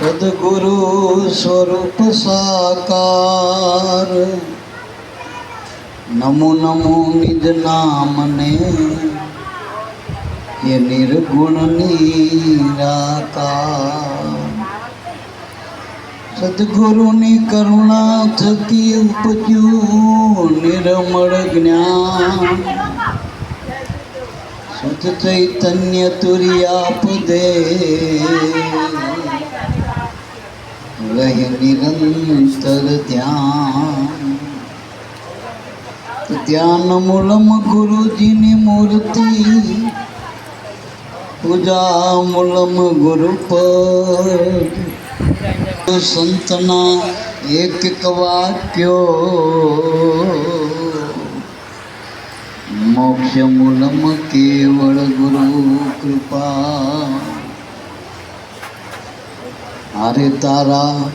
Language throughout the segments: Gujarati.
સદગુરુ સ્વરૂપ સાકાર નમો નમો નિજ નામને એ નિર્ગુણ નિરાકાર સદગુરુની કરુણા થકી ઉપજ્યું નિર્મળ જ્ઞાન શુદ્ધ ચૈતન્ય તુર્યા પદે રહે નિરંતર ધ્યાન ધ્યાન મૂલમ ગુરુજીની મૂર્તિ પૂજા મૂલમ ગુરુ પદ સંતના એક એક વાક્યો મોક્ષ મૂલમ કેવળ ગુરુ કૃપા અરે તારા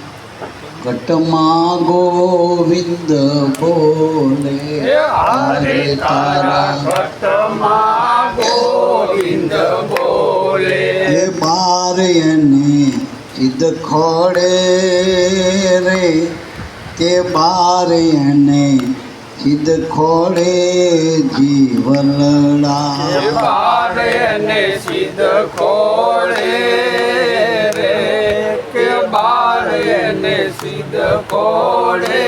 ઘટમાં ગોવિંદ બોલે અરે તારા ઘટમાં ગોવિંદ બોલે એ બાર એને સિદ્ધ ખોડે રે કે બાર એને સિદ્ધ ખોડે જીવલડા બાર એને સિદ્ધ ખોડે રે કે બાર એને સિદ્ધ ખોડે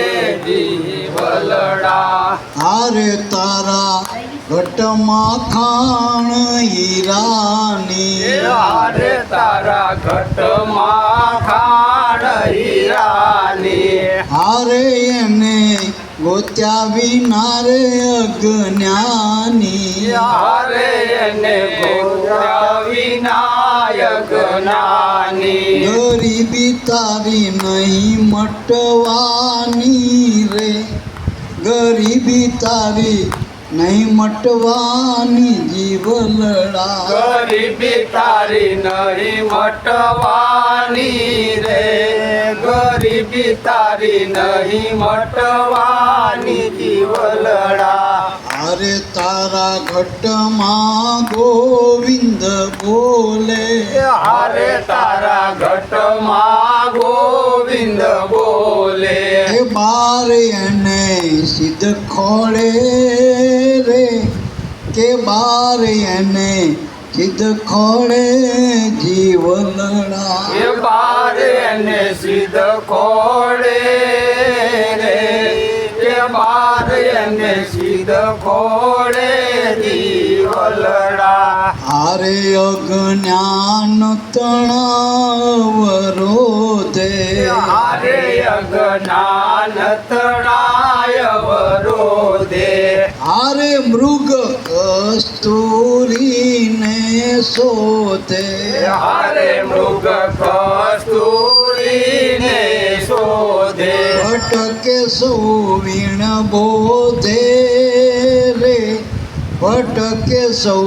જીવલડા અરે તારા ઘટમાં ખાણ હીરાની અરે તારા ઘટમાં ખાણ હીરાની હારે એને ગોત્યા વિના રે અજ્ઞાની હારે એને ગોત્યા વિનાયક જ્ઞાની ગરીબી તારી નહીં મટવાની રે ગરીબી તારી નહીં મટવાની જીવલડા ગરીબી તારી નહીં મટવાની રે ગરીબી તારી નહીં મટવાની જીવલડા અરે તારા ઘટમાં ગોવિંદ બોલે હારે તારા ઘટમાં ગોવિંદ બોલે એ બાર એને સિદ્ધ ખોળે રે કે બાર એને સિદ્ધ ખોળે જીવલડા એ બાર એને સિદ્ધ ખોડે રે કે બાર એને સિદ્ધ ખોડે જીવલડા હારે અજ્ઞાન તણાવરોધે હારે અજ્ઞાન તણાય વરોધે હારે મૃગ કસ્તુરીને શોધે હારે મૃગ કસ્તુરીને શોધે ભટકે સૌ વીણ બોધે રે ભટકે સૌ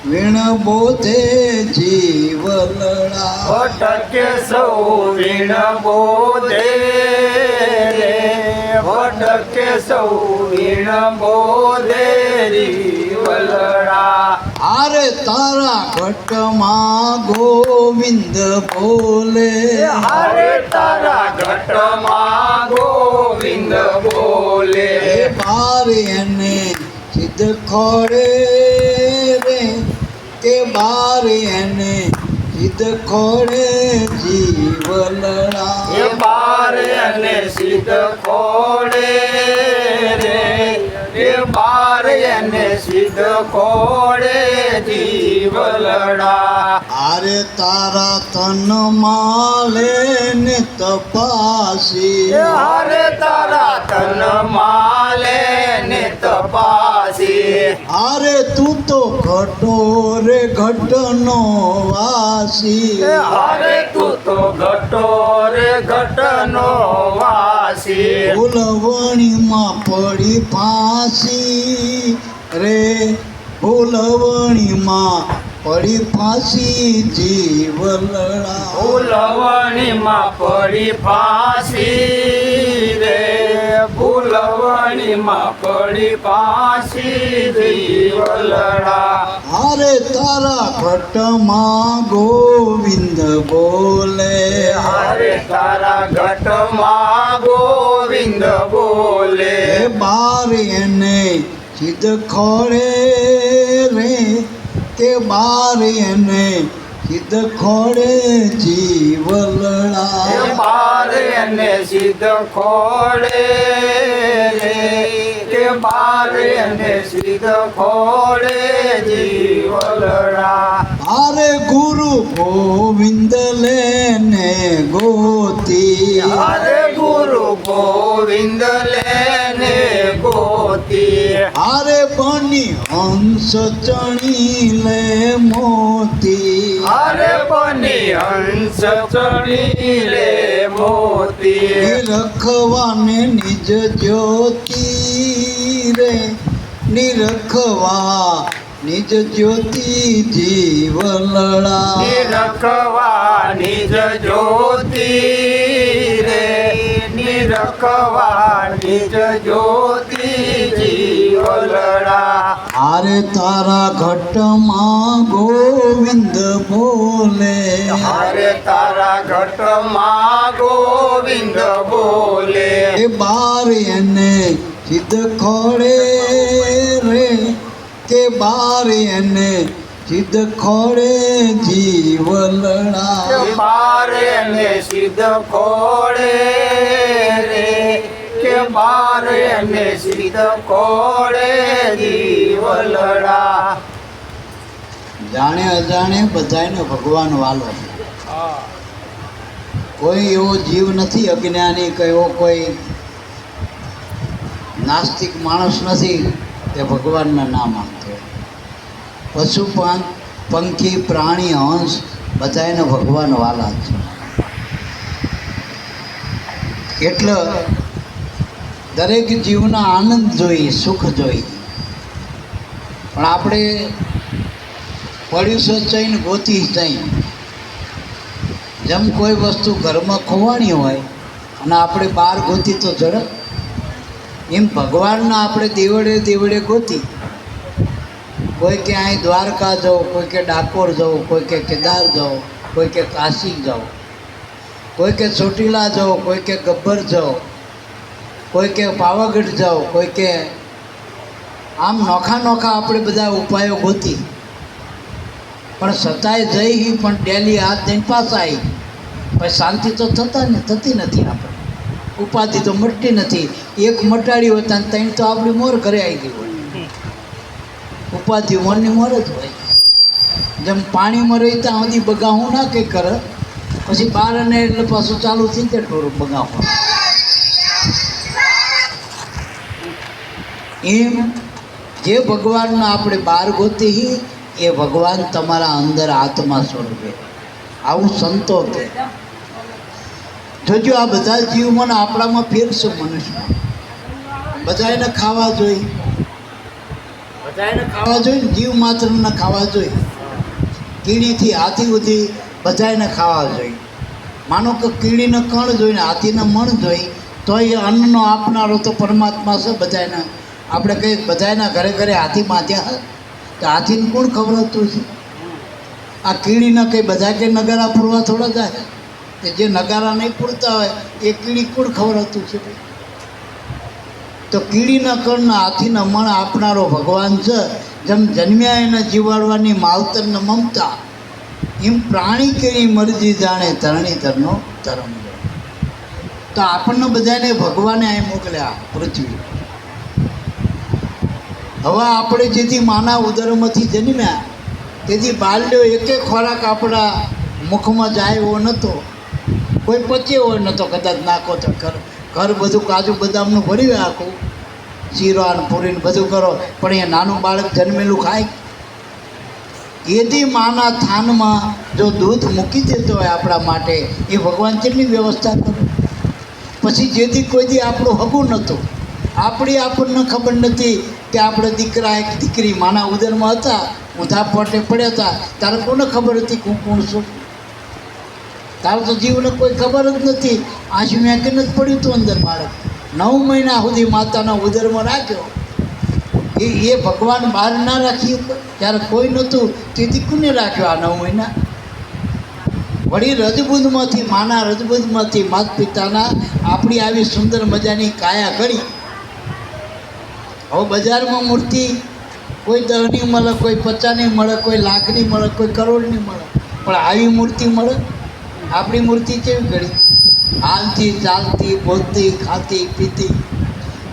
વીણ બોધે જીવલડા ભટકે સૌ વીણ બોધે રે ભટકે સૌ વીણ બોધે જીવલડા હારે તારા ઘટમાં ગોવિંદ બોલે હારે તારા ઘટમાં ગોવિંદ બોલે એ બાર એને સિદ્ધ ખોડે રે કે બાર એને સિદ્ધ ખોડે જીવલડા એ બાર એને સિદ્ધ ખોડે રે એ બાર એને સિદ્ધ ખોડે જીવલડા આરે તારા તનમાં લેને તપાસી હારે તારા તન માલે ને તપાસી આરે તું તો ઘટો રે ઘટનો વાસી હારે તું તો ઘટો રે ઘટનો વાસી ફૂલવણીમાં પડી ફાંસી રે ફૂલવણીમાં પડી ફાંસી જીવલડા ફૂલવણીમાં પડી ફાંસી રે ફૂલવણીમાં પડી ફાંસી જીવલડા અરે તારા ઘટમાં ગોવિંદ બોલે અરે તારા ઘટમાં ગોવિંદ બોલે એ બાર એને સિદ્ધ ખોળે રે કે બાર એને સિદ્ધ ખોળે જીવલડા એ બાર એને સિદ્ધ ખોળે રે કે બાર એને સિદ્ધ ખોળે જીવલડા અરે ગુરુ ગોવિંદ લેને ગોતી અરે ગુરુ ગોવિંદ લેને ગોતી અરે બની હંસ ચણી લે મોતી અરે બની હંસ ચણી લે મોતી નિરખવાને નિજ જ્યોતિ રે નિરખવા નિજ જ્યોતિ જીવલડા નિરખવા નિજ જ્યોતિ રે નિરખવા નિજ જ્યોતિ જીવલડા આરે તારા ઘટમાં ગોવિંદ બોલે હરે તારા ઘટમાં ગોવિંદ બોલે એ બાર એને સિદ્ધ ખોળે રે કે બાર એને સિદ્ધ ખોળે જીવલડા બાર એને સિદ્ધ ખોળે રે કે બાર એને સિદ્ધ ખોળે જીવલડા જાણે અજાણે બધાયને ભગવાન વાલો છે. કોઈ એવો જીવ નથી અજ્ઞાની કે એવો કોઈ નાસ્તિક માણસ નથી કે ભગવાનના નામ માનતો હોય. પશુ પંખી પ્રાણી હંસ બધાયને ભગવાન વાલા છે. એટલે દરેક જીવના આનંદ જોઈએ, સુખ જોઈએ, પણ આપણે પડ્યું સચાઈને ગોતી જઈ જેમ કોઈ વસ્તુ ઘરમાં ખોવાણી હોય અને આપણે બહાર ગોતી તો ઝડપ, એમ ભગવાનના આપણે દેવડે દેવડે ગોતી. કોઈ કે અહીં દ્વારકા જાઓ, કોઈ કે ડાકોર જાઓ, કોઈ કે કેદાર જાઓ, કોઈ કે કાશી જાઓ, કોઈ કે ચોટીલા જાઓ, કોઈ કે ગબ્બર જાઓ, કોઈ કે પાવાગઢ જાઓ, કોઈ કે આમ નોખા નોખા આપણે બધા ઉપાયો ગોતી, પણ છતાંય જઈ પણ ડેલી હાથ દઈને પાછા આવી પછી શાંતિ તો થતી નથી. આપણે ઉપાધિ તો મટતી નથી. એક મટાડી હોય ત્યાં ત્રણ તો આપણી મોર ઘરે આવી ગઈ હોય. ઉપાધિ મોરની મોર જ હોય. જેમ પાણીમાં રહી ત્યાં સુધી બગાવું ના કંઈ કરે, પછી બહાર અને એટલે પાછું ચાલુ થઈ જાય થોડું બગાવું. એમ જે ભગવાનના આપણે બહાર ગોતી એ ભગવાન તમારા અંદર આત્મા સ્વરૂપે. આવું સંતો કે જોજો આ બધા જીવમાં આપણામાં ફેરશે. મનુષ્ય બધાને ખાવા જોઈએ, બધાને ખાવા જોઈએ, જીવ માત્રને ખાવા જોઈએ. કીડીથી હાથી સુધી બધાને ખાવા જોઈએ. માનો કે કીડીને કણ જોઈને હાથીને મણ જોઈ તો એ અન્નનો આપનારો તો પરમાત્મા છે. બધાને આપણે કહીએ બધાના ઘરે ઘરે હાથી બાંધ્યા તો હાથીને કોણ ખવડાવતું છે? આ કીડીને કંઈ બધા કે નગારા પૂરવા થોડા જાય કે જે નગારા નહીં પૂરતા હોય એ કીડી કોણ ખવડાવતું છે? તો કીડીના કણના હાથીના મણ આપનારો ભગવાન છે. જેમ જન્મ્યા એને જીવાડવાની માવતરને મમતા, એમ પ્રાણી કેવી મરજી જાણે ધરણીધરનો ધર્મ. તો આપણને બધાને ભગવાને અહીં મોકલ્યા પૃથ્વી. હવે આપણે જેથી માના ઉદરમાંથી જન્મ્યા તેથી બાલ્યો એકે ખોરાક આપણા મુખમાં જાય એવો નહોતો, કોઈ પચે એવો નહોતો. કદાચ નાખો તો ઘર બધું કાજુ બદામનું ભર્યું આખું, શીરો પૂરીને બધું કરો, પણ એ નાનું બાળક જન્મેલું ખાય. એથી માના થાનમાં જો દૂધ મૂકી દેતો હોય આપણા માટે એ ભગવાન કેટલી વ્યવસ્થા કરે. પછી જેથી કોઈથી આપણું હગું નહોતું, આપણી આપણને ખબર નથી કે આપણે દીકરા એક દીકરી માના ઉદરમાં હતા, ઊંધા પોટે પડ્યા હતા, તારે કોને ખબર હતી હું કોણ છું? તારે તો જીવને કોઈ ખબર જ નથી. આંસુ મેકીને જ પડ્યું હતું અંદર બાળક. 9 મહિના સુધી માતાના ઉદરમાં રાખ્યો. એ ભગવાન બહાર ના રાખી ત્યારે કોઈ નહોતું, તેથી કોને રાખ્યો આ 9 મહિના? વળી રજબૂદમાંથી માના રજબૂદમાંથી માત પિતાના આપણી આવી સુંદર મજાની કાયા ઘડી. હવે બજારમાં મૂર્તિ કોઈ 10ની મળે, કોઈ 50ની મળે, કોઈ લાખની મળે, કોઈ કરોડની મળે, પણ આવી મૂર્તિ મળે? આપણી મૂર્તિ કેવી ઘડી? હાલતી ચાલતી બોલતી ખાતી પીતી.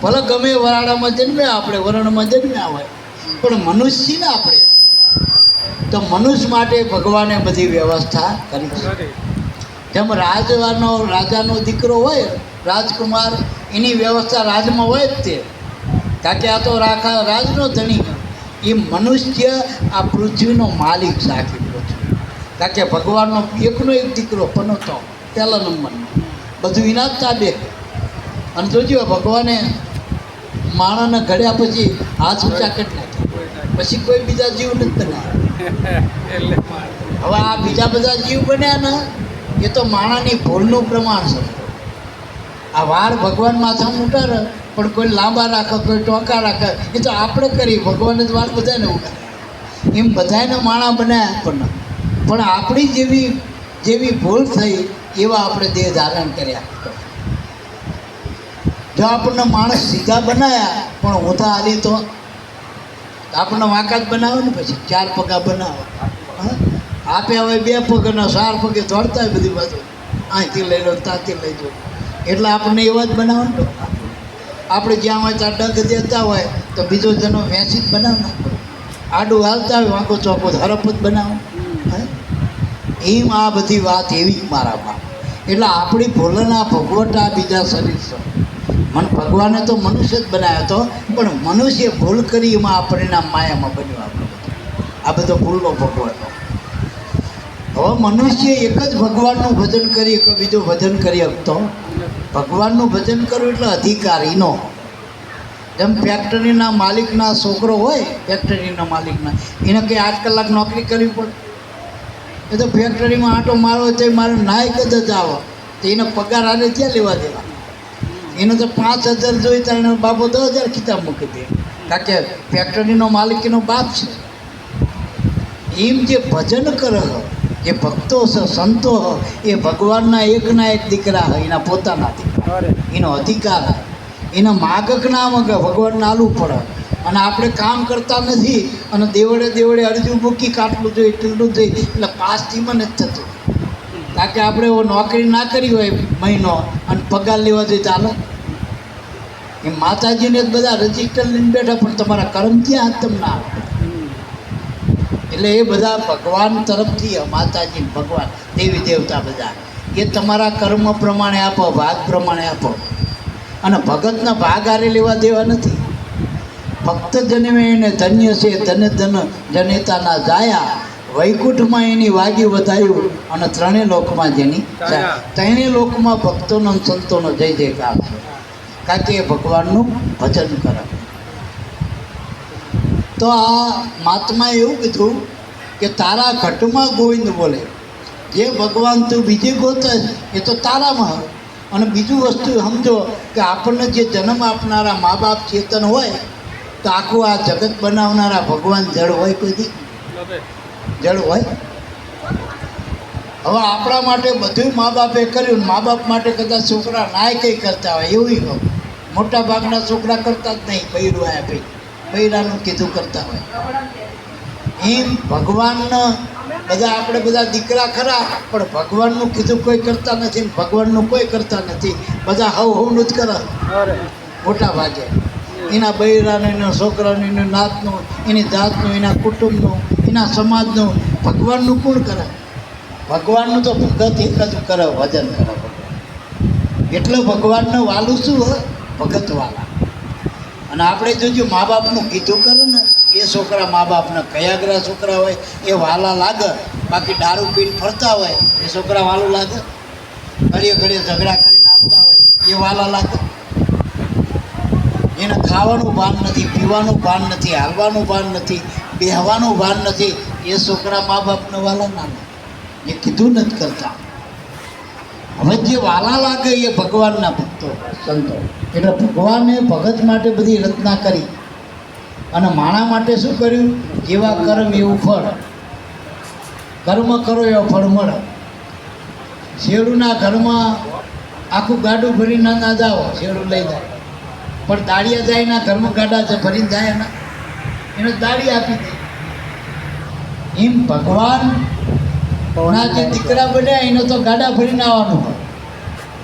ભલે ગમે વરાડામાં જન્મ્યા, આપણે વરણમાં જન્મ્યા હોય, પણ મનુષ્ય ને આપણે તો મનુષ્ય માટે ભગવાને બધી વ્યવસ્થા કરી છે. જેમ રાજાનો દીકરો હોય, રાજકુમાર, એની વ્યવસ્થા રાજમાં હોય જ તે, કારણ કે આ તો રાજનો ધણી. એ મનુષ્ય આ પૃથ્વીનો માલિક સાખી પૃથ્વી, કારણ કે ભગવાનનો એકનો એક દીકરો પનોતો પહેલા નંબરનો, બધું એના જ તાબે. અને જોજો ભગવાને માણસને ઘડ્યા પછી હાથ ઊંચા કરી નાખ્યા, પછી કોઈ બીજા જીવ નથી બનાવ્યા. હવે આ બીજા બધા જીવ બન્યા ને એ તો માણાની ભૂલનું પ્રમાણ છે. આ વાળ ભગવાન માથામાં ઉતારે, પણ કોઈ લાંબા રાખે, કોઈ ટોંકા રાખે, એ તો આપણે કરી. ભગવાને જ વાળ બધાને ઉતારે, એમ બધાને માણા બનાવ્યા આપણને. પણ આપણી જેવી ભૂલ થઈ એવા આપણે દેહ ધારણ કર્યા. જો આપણને માણસ સીધા બનાવ્યા પણ ઊંધા હાલી તો આપણને વાંકા જ બનાવે ને. પછી 4 પગા બનાવો, આપ્યા હોય 2 પગના 4 પગે દોડતા હોય બધી બાજુ, અહીંથી લઈ લો ત્યાંથી લઈ લો, એટલે આપણને એવા જ બનાવો ને. આપણે જ્યાં હોય ત્યાં ડગ દેતા હોય તો બીજો જનો વેચી જ બનાવ નાખો. આડું હાલતા હોય વાંકો ચોકો હરપ જ બનાવો. એમ આ બધી વાત એવી જ મારામાં. એટલે આપણી ભૂલના ભોગવટા બીજા શરીર છે. ભગવાને તો મનુષ્ય જ બનાવ્યો હતો, પણ મનુષ્ય ભૂલ કરી એમાં આપણને માયામાં બન્યું આપણું. આ બધો ભૂલનો ભોગવટો. હવે મનુષ્ય એક જ ભગવાનનું ભજન કરી કે બીજું ભજન કરી શકતો? ભગવાનનું ભજન કરવું એટલે અધિકારીનો. જેમ ફેક્ટરીના માલિકના છોકરો હોય, ફેક્ટરીના માલિકના, એને કંઈ 8 કલાક નોકરી કરવી પડે? એ તો ફેક્ટરીમાં આંટો મારવો તો મારે નાય કદાચ આવો તો એને પગાર આને ક્યાં લેવા દેવા? એને તો 5,000 જોઈ તો એને બાપો 10,000 ખિતાબ મૂકી દે, કારણ કે ફેક્ટરીનો માલિક એનો બાપ છે. એમ જે ભજન કરે, જે ભક્તો છે, સંતો એ ભગવાનના એકના એક દીકરા હોય, એના પોતાના દીકરા, એનો અધિકાર હોય. એને માગક ના માગે, ભગવાનને આલવું પડે. અને આપણે કામ કરતા નથી અને દેવડે અરજુ મૂકી કાટલું જોઈએ ટીલું જોઈએ એટલે પાસથી મને જ થતું. કારણ કે આપણે નોકરી ના કરી હોય મહિનો અને પગાર લેવા જોઈએ ચાલો. એ માતાજીને જ બધા રજિસ્ટર લઈને બેઠા, પણ તમારા કર્મ ક્યાં તમને આવે? એટલે એ બધા ભગવાન તરફથી, માતાજી ભગવાન દેવી દેવતા બધા એ તમારા કર્મ પ્રમાણે આપો, ભાગ પ્રમાણે આપો. અને ભગતના ભાગ આરે લેવા દેવા નથી. ભક્ત જન્મે એને ધન્ય છે, ધન ધન જનેતાના જાયા, વૈકુંઠમાં એની વાગી વધાયું અને 3 લોકમાં જેની જાય. 3 લોકમાં ભક્તોનો સંતોનો જય જયકાર છે, કારણ કે એ ભગવાનનું ભજન કરે. તો આ મહાત્માએ એવું કીધું કે તારા ઘટમાં ગોવિંદ બોલે. જે ભગવાન તું બીજે ગોતે એ તો તારામાં. અને બીજું વસ્તુ સમજો કે આપણને જે જન્મ આપનારા મા બાપ ચેતન હોય તો આખું આ જગત બનાવનારા ભગવાન જળ હોય? કોઈ જળ હોય? હવે આપણા માટે બધું મા બાપે કર્યું, મા બાપ માટે કદાચ છોકરા નાય કંઈ કરતા હોય એવું મોટા ભાગના છોકરા કરતા જ નહીં. બૈરું આયા ભાઈ, બૈરાનું કીધું કરતા હોય. એમ ભગવાનના બધા આપણે બધા દીકરા ખરા, પણ ભગવાનનું કીધું કોઈ કરતા નથી, ભગવાનનું કોઈ કરતા નથી. બધા હવનું જ કરે મોટા ભાગે. એના બૈરાનું, એના છોકરાનું, એના નાતનું, એની જાતનું, એના કુટુંબનું, એના સમાજનું. ભગવાનનું કોણ કરે? ભગવાનનું તો ભગત એક જ કરે, ભજન કરે. એટલે ભગવાનને વાલું શું હોય? ભગત વાલા. અને આપણે જોજો મા બાપનું કીધું કરે ને એ છોકરા મા બાપને કયાગ્રા છોકરા હોય એ વાલા લાગે. બાકી દારૂ પીને ફરતા હોય એ છોકરા વાલું લાગે? ઘડીએ ઝઘડા કરીને આવતા હોય એ વાલા લાગે? એને ખાવાનું ભાન નથી, પીવાનું ભાન નથી, હાલવાનું ભાન નથી, બેહવાનું ભાન નથી, એ છોકરા મા બાપને વાલા ના લાગે. એ કીધું નથી કરતા. હવે જે વાલા લાગે એ ભગવાનના ભક્તો સંતો. એટલે ભગવાને ભગત માટે બધી રચના કરી અને માણા માટે શું કર્યું? જેવા કર્મ એવું ફળ. કર્મ કરો એવો ફળ મળે. શેરુના ઘરમાં આખું ગાડું ભરીને ના જાઓ, શેરું લઈ જાય, પણ દાળિયા જાય ના ઘરમાં ગાડા છે ભરીને જાય ને એને દાળી આપી દે. એમ ભગવાન ના જે દીકરા બન્યા એને તો ગાડા ભરીને આવવાનું હોય.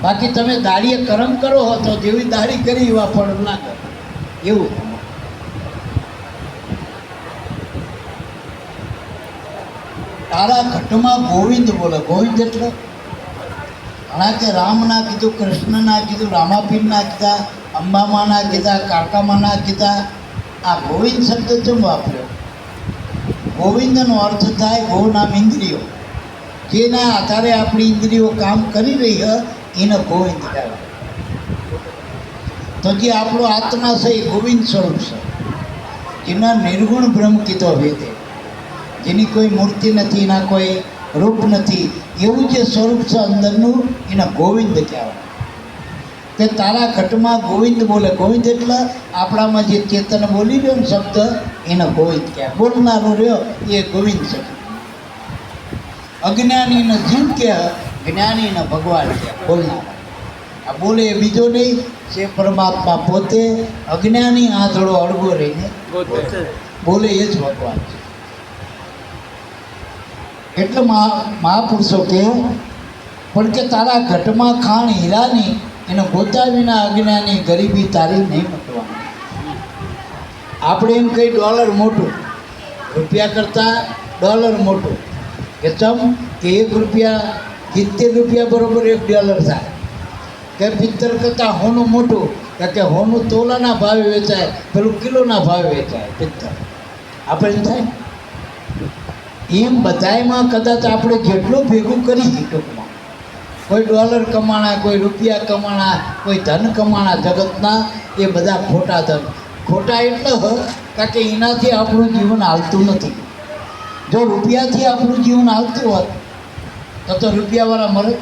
બાકી તમે દાળીએ કરમ કરો હો તો જેવી દાળી કરી એવા ફળ ના કરો એવું. તારા ઘટમાં ગોવિંદ બોલે. ગોવિંદ એટલે ઘણા કે રામના કીધું, કૃષ્ણના કીધું, રામાપીરના કીધા, અંબામાના કીધા, કાકામાના કીધા. આ ગોવિંદ શબ્દ કેમ વાપર્યો? ગોવિંદનો અર્થ થાય ગો નામ ઇન્દ્રિયો, જેના આધારે આપણી ઇન્દ્રિયો કામ કરી રહી હોય એને ગોવિંદ કહેવાય. તો જે આપણો આત્મા છે એ ગોવિંદ સ્વરૂપ છે. એના નિર્ગુણ બ્રહ્મ કીધો વેદે, જેની કોઈ મૂર્તિ નથી, એના કોઈ રૂપ નથી, એવું જે સ્વરૂપ છે અંદરનું એને ગોવિંદ કહેવાય. તે તારા ઘટમાં ગોવિંદ બોલે. ગોવિંદ એટલે આપણામાં જે ચેતન બોલી રહ્યો ને શબ્દ એને ગોવિંદ કહેવાય. બોલનારો રહ્યો એ ગોવિંદ શબ્દ. અજ્ઞાનીને જીવ કહે, જ્ઞાનીને ભગવાન કહે. બોલનારા આ બોલે એ બીજો નહીં, છે પરમાત્મા પોતે. અજ્ઞાની આંધળો અડગો રહીને બોલે એ જ ભગવાન છે. એટલે મહાપુરુષો કહે પણ કે તારા ઘટમાં ખાણ હીરાની એને ગોતા વિના અજ્ઞાની ગરીબી તારી નહીં મટવાની. આપણે એમ કહી ડોલર મોટું, રૂપિયા કરતાં ડોલર મોટું. કે ચમ કે 1 રૂપિયા 70 રૂપિયા બરોબર $1 થાય. કે પિત્તર કરતાં હોનું મોટું, કે હોનું તોલાના ભાવે વેચાય, પેલું કિલોના ભાવે વેચાય પિત્તર. આપણે એમ થાય એમ બધાયમાં કદાચ આપણે જેટલું ભેગું કરી ટૂંકમાં, કોઈ ડોલર કમાણા, કોઈ રૂપિયા કમાણા, કોઈ ધન કમાણા જગતના, એ બધા ખોટા ધન. ખોટા એટલે કારણ કે એનાથી આપણું જીવન હાલતું નથી. જો રૂપિયાથી આપણું જીવન હાલતું હોત તો રૂપિયાવાળા મરે?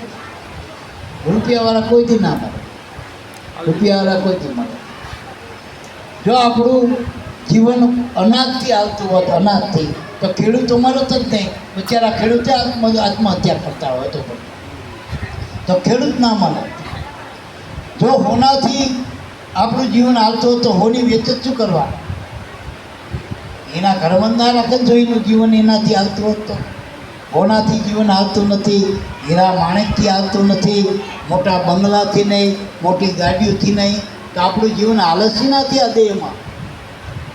રૂપિયાવાળા કોઈથી ના મરે, રૂપિયાવાળા કોઈથી મરે. જો આપણું જીવન અનાજથી હાલતું હોત, અનાજથી, તો ખેડૂતો મરત જ નહીં. બિચારા ખેડૂતે આત્મહત્યા કરતા હોય તો ખેડૂત ના મળે. જો હોનાથી આપણું જીવન હાલતું હોય તો હોની વેચ જ શું કરવા? એના ઘરબંધા રાખે જો એનું જીવન એનાથી હાલતું હોત તો. હોનાથી જીવન હાલતું નથી, હીરા માણેકથી હાલતું નથી, મોટા બંગલાથી નહીં, મોટી ગાડીઓથી નહીં. તો આપણું જીવન આલસી નથી આ દેહમાં.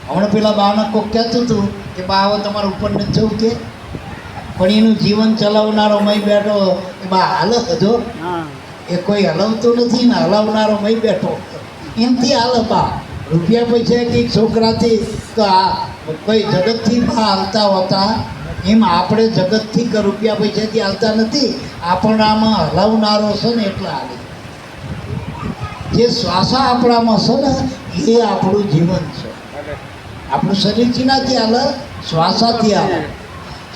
હમણાં પેલા બાને કોક કહેતું હતું કે બા હવે તમારે ઉપર નથી જવું કે, પણ એનું જીવન ચલાવનારો મય બેઠો એ બા હાલત જો એ કોઈ હલાવતું નથી ને હલાવનારો મય બેઠો એમથી હાલ બા. રૂપિયા પૈસા કંઈક છોકરાથી તો આ કોઈ જગતથી બા હાલતા હોતા, એમ આપણે જગતથી કે રૂપિયા પૈસાથી હાલતા નથી. આપણામાં હલાવનારો છે ને એટલે હાલે. જે શ્વાસા આપણામાં છે ને એ આપણું જીવન છે. આપણું શરીર ચીનાથી હાલે? શ્વાસાથી હાલે.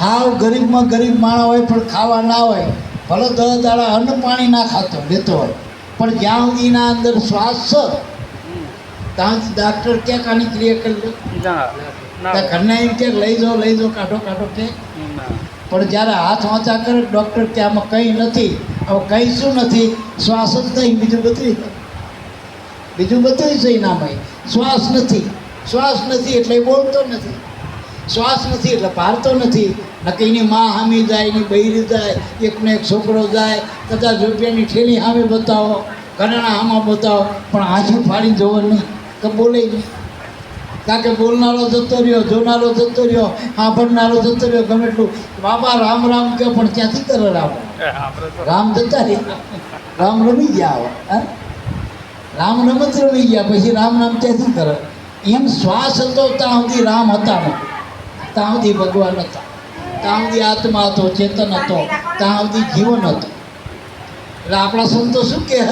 હાવ ગરીબમાં ગરીબ માણસ હોય પણ ખાવા ના હોય, ભલે 10 દાડા અન્ન પાણી ના ખાતો લેતો હોય, પણ જ્યાં સુધી એના અંદર શ્વાસ છે ત્યાં ડાક્ટર ક્યાંક આની ક્રિયા કરી લે? ઘરના એમ કે લઈ જાઓ કાઢો કે, પણ જ્યારે હાથ વાંચા કરે ડૉક્ટર કે આમાં કંઈ નથી. હવે કંઈ શું નથી? શ્વાસ જ નહીં, બીજું બધું છે એનામાં. શ્વાસ નથી એટલે બોલતો નથી, શ્વાસ નથી એટલે પારતો નથી. નક્કી એની માં હામી જાય, એની બૈરી જાય, એકનો એક છોકરો જાય, 50 રૂપિયાની ઠેલી સામે બતાવો, ઘરેણા હામાં બતાવો, પણ આંસુ ફાડીને જોવો નહીં તો બોલે નહીં. કારણ કે બોલનારો જતો રહ્યો, જોનારો જતો રહ્યો, સાંભળનારો જતો રહ્યો. ગમે એટલું બાબા રામ રામ કહો પણ ક્યાંથી કરે રામ જતા રહ્યા, રામ રમી ગયા. હવે રામ રમત રમી ગયા પછી રામ ક્યાંથી કરે? એમ શ્વાસ હતો ત્યાં સુધી રામ હતા નહીં, ત્યાં સુધી ભગવાન હતા, ત્યાં સુધી આત્મા હતો, ચેતન હતો, ત્યાં સુધી જીવન હતું. એટલે આપણા સંતો શું કહે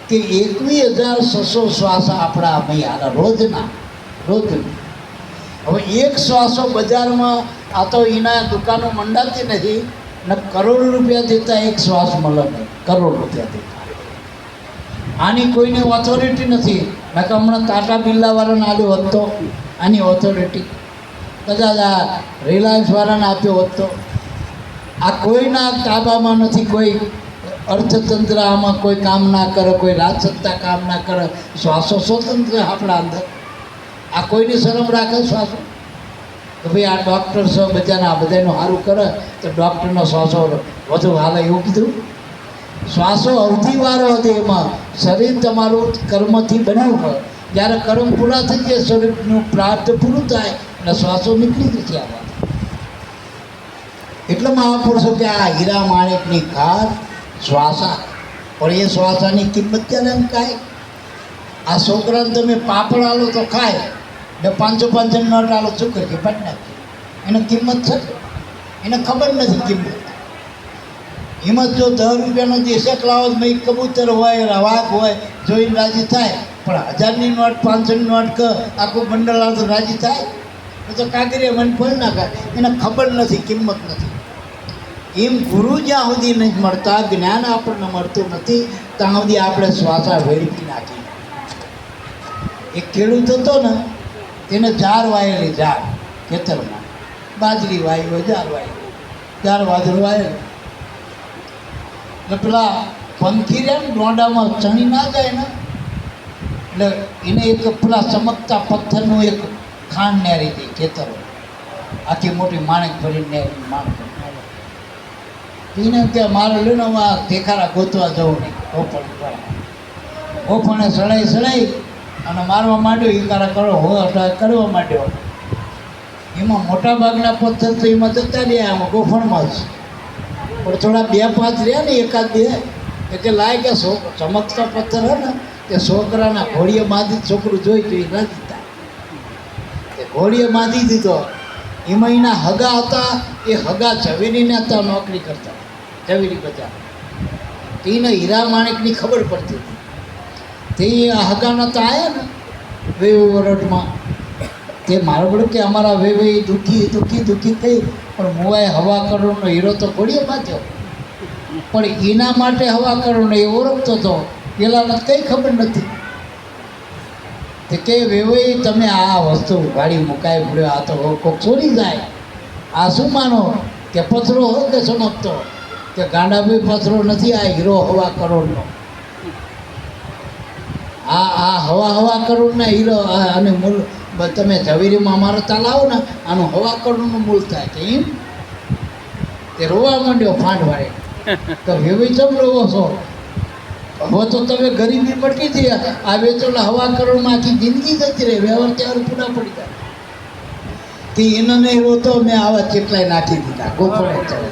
કે 21,600 શ્વાસ આપણા અહીંયા રોજના. હવે એક શ્વાસો બજારમાં આ તો એના દુકાનો મંડાતી નથી ને, કરોડ રૂપિયા દેતા એક શ્વાસ મળે નહીં, કરોડ રૂપિયા દેતા. આની કોઈને ઓથોરિટી નથી. મેં કે હમણાં ટાટા બિરલાવાળાને આપ્યો હોત તો આની ઓથોરિટી, કદાચ આ રિલાયન્સવાળાને આપ્યો હોત તો. આ કોઈના તાબામાં નથી, કોઈ અર્થતંત્ર આમાં કોઈ કામ ના કરે, કોઈ રાજસત્તા કામ ના કરે, શ્વાસો સ્વતંત્ર આપણા અંદર. આ કોઈની શરમ રાખે શ્વાસો કે ભાઈ આ ડૉક્ટર છો બધાને આ બધાનું સારું કરે તો ડૉક્ટરનો શ્વાસો વધુ હાલે એવું કીધું? શ્વાસો અવધિવાળો હતો, એમાં શરીર તમારું કર્મથી બન્યું હોય. જ્યારે કર્મ પૂરા થઈ જાય, શરીરનું પ્રાર્થ પૂરું થાય અને શ્વાસો નીકળી જશે. આમાં એટલે મહાપુરુષો કે આ હીરા માણેકની ખાર શ્વાસા, પણ એ શ્વાસાની કિંમત ક્યારે એમ કાંઈ? આ છોકરાને તમે પાપડ આલો તો ખાય ને 500 નોટ આલો શું કરીએ? પટ નાખીએ. એને કિંમત છે? એને ખબર નથી કિંમત. એમાં જો 10 રૂપિયાનો દેશક લાવો, મેં કબૂતર હોય, વાઘ હોય, જોઈને રાજી થાય. પણ 1000ની નોટ, 500ની નોટ કે આખું બંડલ આવે તો રાજી થાય? તો કાગરીએ મન ફળ નાખાય. એને ખબર નથી, કિંમત નથી. એમ ગુરુ જ્યાં સુધી નહીં મળતા, જ્ઞાન આપણને મળતું નથી, ત્યાં સુધી આપણે શ્વાસા વેડફી નાખી. એક ખેડૂત હતો ને, તેને જાર વાયેલી, જાર ખેતરમાં બાજરી વાવી હોય, જાર વાવી, જાર વાજરું વાયેલું. એટલે પેલા પંખી રહે ને ડોંડામાં ચણી ના જાય ને, એટલે એને એક પેલા ચમકતા પથ્થરનું એક ખાંડ નેરી હતી ખેતરો, આખી મોટી માણેક ભરીને નેરી માણેક. એને કે મારે લે ને આ દેખાડા ગોતવા જવું નહીં. ગોફણે સડાઈ અને મારવા માંડ્યો, ઈકારા કરવા માંડ્યો. એમાં મોટા ભાગના પથ્થર તો એમાં જતા રહ્યા, આમાં ગોફણમાં જ. પણ થોડા 2-5 રહ્યા ને, એકાદ 2 એટલે લાય કે ચમકતા પથ્થર હોય ને તે છોકરાના ઘોડીએ બાંધી, છોકરું જોઈ તો એ રાજી થાય. એ ઘોડીએ બાંધી દીધો. એમાં એના હગા હતા, એ હગા ઝવેરીને હતા, નોકરી કરતા ઝવેરી બધા. એને હીરા માણેકની ખબર પડતી હતી. તે હગાના તો આવ્યા ને વેવી વરટમાં, તે મારો બોલો કે અમારા વેવી દુઃખી થઈ, પણ મુવાએ હવા કરોડનો હીરો તો ઘોડીએ બાંધ્યો. પણ એના માટે હવા કરોડનો એ ઓળખતો હતો, પેલાને કંઈ ખબર નથી. તે કે વેવાઈ તમે આ વસ્તુ ગાડી મુકાઈ પડ્યો, આ તો કોક ચોરી જાય, આ શું માનો કે પથરો હોય કે ચમકતો? કે ગાંડાભાઈ પથરો નથી, આ હીરો હવા કરોડનો. આ હવા કરોડના હીરો અને મૂળ તમે ઝવેરીમાં અમારે ત્યાં લાવો ને, આનું હવા કરોડનું મૂળ થાય. કે એમ તે રોવા માંડ્યો ફાંડ વાળે. તો વેવાઈ ચમ રોવો છો? હવે તો તમે ગરીબી મટી હતી, આ વેચોલા હવા કરોડમાં આખી જિંદગી જતી રહે, વ્યવહાર ત્યાં પૂરા પડી જાય. તે એને નહીં રોતો, મેં આવા કેટલાય નાખી દીધા ગોફળે ચડે.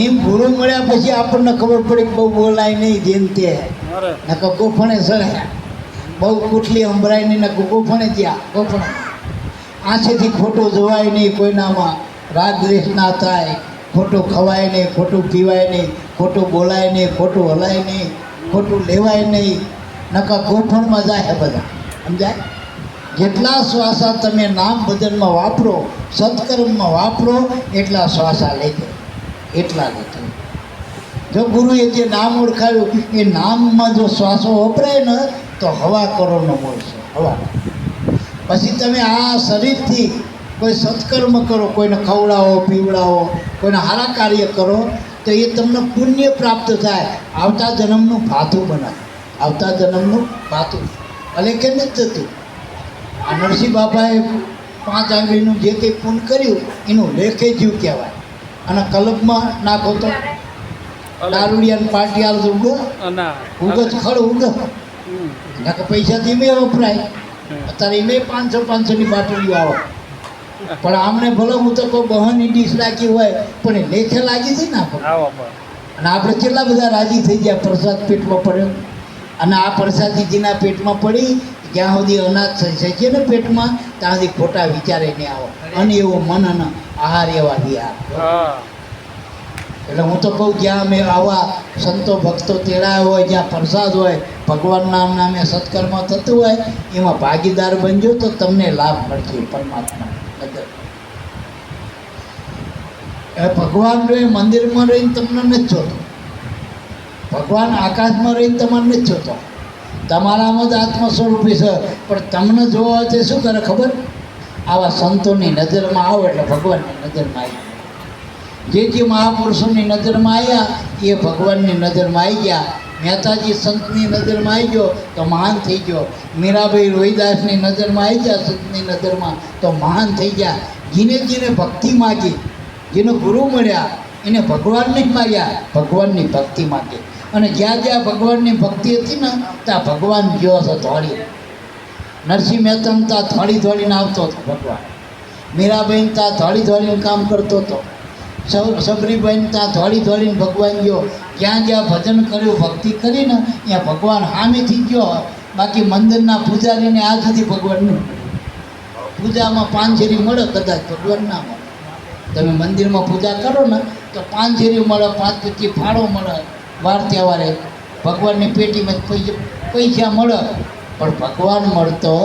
એમ ગુરુ મળ્યા પછી આપણને ખબર પડી કે બહુ બોલાય નહીં, જેમ તે નકર ગોફણે ચડ્યા, બહુ કુટલી સંભળાય નહીં, નકર ગોફણે જ્યાં ગોફણે. આંખેથી ખોટું જોવાય નહીં, કોઈનામાં રાગ દ્વેષ ના થાય, ખોટું ખવાય નહીં, ખોટું પીવાય નહીં, ખોટું બોલાય નહીં, ખોટું હલાય નહીં, ખોટું લેવાય નહીં, નકર ગોફણમાં જાય બધા. સમજાય? જેટલા શ્વાસા તમે નામ ભજનમાં વાપરો, સત્કર્મમાં વાપરો, એટલા શ્વાસા લેજો, એટલા લેજો. જો ગુરુએ જે નામ ઓળખાવ્યું એ નામમાં જો શ્વાસો વપરાય ને તો હવા કરોડનો મળશે, હવા. પછી તમે આ શરીરથી કોઈ સત્કર્મ કરો, કોઈને ખવડાવો, પીવડાવો, કોઈને સારા કાર્ય કરો, તો એ તમને પુણ્ય પ્રાપ્ત થાય, આવતા જન્મનું ભાથું બનાવે, આવતા જન્મનું ભાથું. ભલે કે નથી થતું. આ નરસિંહ બાપાએ 5 આંગળીનું જે કંઈ પુણ્ય કર્યું એનું લેખે જીવ કહેવાય. અને કલબમાં નાખો તો દારૂડિયાની પાર્ટી આવે તો ઉગ જ ખડ ઉગ, નાખે પૈસાથી મેં વપરાય. અત્યારે એમાં 500-500ની બાટલીઓ આવે. પણ આમને ભલે હું તો કોઈ બહારની ડીશ રાખી હોય, પણ એ લેખે લાગી હતી ને અને આપણે કેટલા બધા રાજી થઈ ગયા પ્રસાદ પેટમાં પડ્યો. અને આ પ્રસાદી જેના પેટમાં પડી, જ્યાં સુધી અનાજ થઈ છે ને પેટમાં, ત્યાં સુધી ખોટા વિચારે નહીં આવો. અને એવો મન અને આહાર એવા વિહાર. એટલે હું તો કહું, જ્યાં અમે આવા સંતો ભક્તો તેડાયા હોય, જ્યાં પ્રસાદ હોય, ભગવાનના નામે સત્કર્મ થતું હોય, એમાં ભાગીદાર બનજો તો તમને લાભ મળશે પરમાત્મા. ભગવાન રહે મંદિરમાં રહીને તમને નથી જોતો, ભગવાન આકાશમાં રહીને તમારે નથી જોતો. તમારામાં જ આત્મ સ્વરૂપી છે, પણ તમને જોવા હોય તે શું કરે ખબર? આવા સંતોની નજરમાં આવો એટલે ભગવાનની નજરમાં આવી. જે મહાપુરુષોની નજરમાં આવ્યા એ ભગવાનની નજરમાં આવી ગયા. મહેતાજી સંતની નજરમાં આવી ગયો તો મહાન થઈ ગયો. મીરાબાઈ રોહિદાસની નજરમાં આવી ગયા સંતની નજરમાં તો મહાન થઈ ગયા. જેને ભક્તિ માગી, જેને ગુરુ મળ્યા એને ભગવાન નહીં માગ્યા, ભગવાનની ભક્તિ માગી. અને જ્યાં જ્યાં ભગવાનની ભક્તિ હતી ને ત્યાં ભગવાન ગયો હતો દોડી. નરસિંહ મહેતા ત્યાં દોડીને આવતો હતો ભગવાન. મીરાબાઈને ત્યાં દોડીને કામ કરતો હતો. સબરીબાઈને ત્યાં દોડીને ભગવાન ગયો. જ્યાં જ્યાં ભજન કર્યું, ભક્તિ કરીને ત્યાં ભગવાન સામેથી ગયો. બાકી મંદિરના પૂજારીને આજ સુધી ભગવાન નહીં. પૂજામાં પાંચેરી મળે, કદાચ ભગવાન ના મળે. તમે મંદિરમાં પૂજા કરો ને તો પાંચેરી મળે, 5-25 ફાળો મળે. વાર તહેવારે ભગવાનની પેટીમાં પૈસા મળે, પણ ભગવાન મળતો.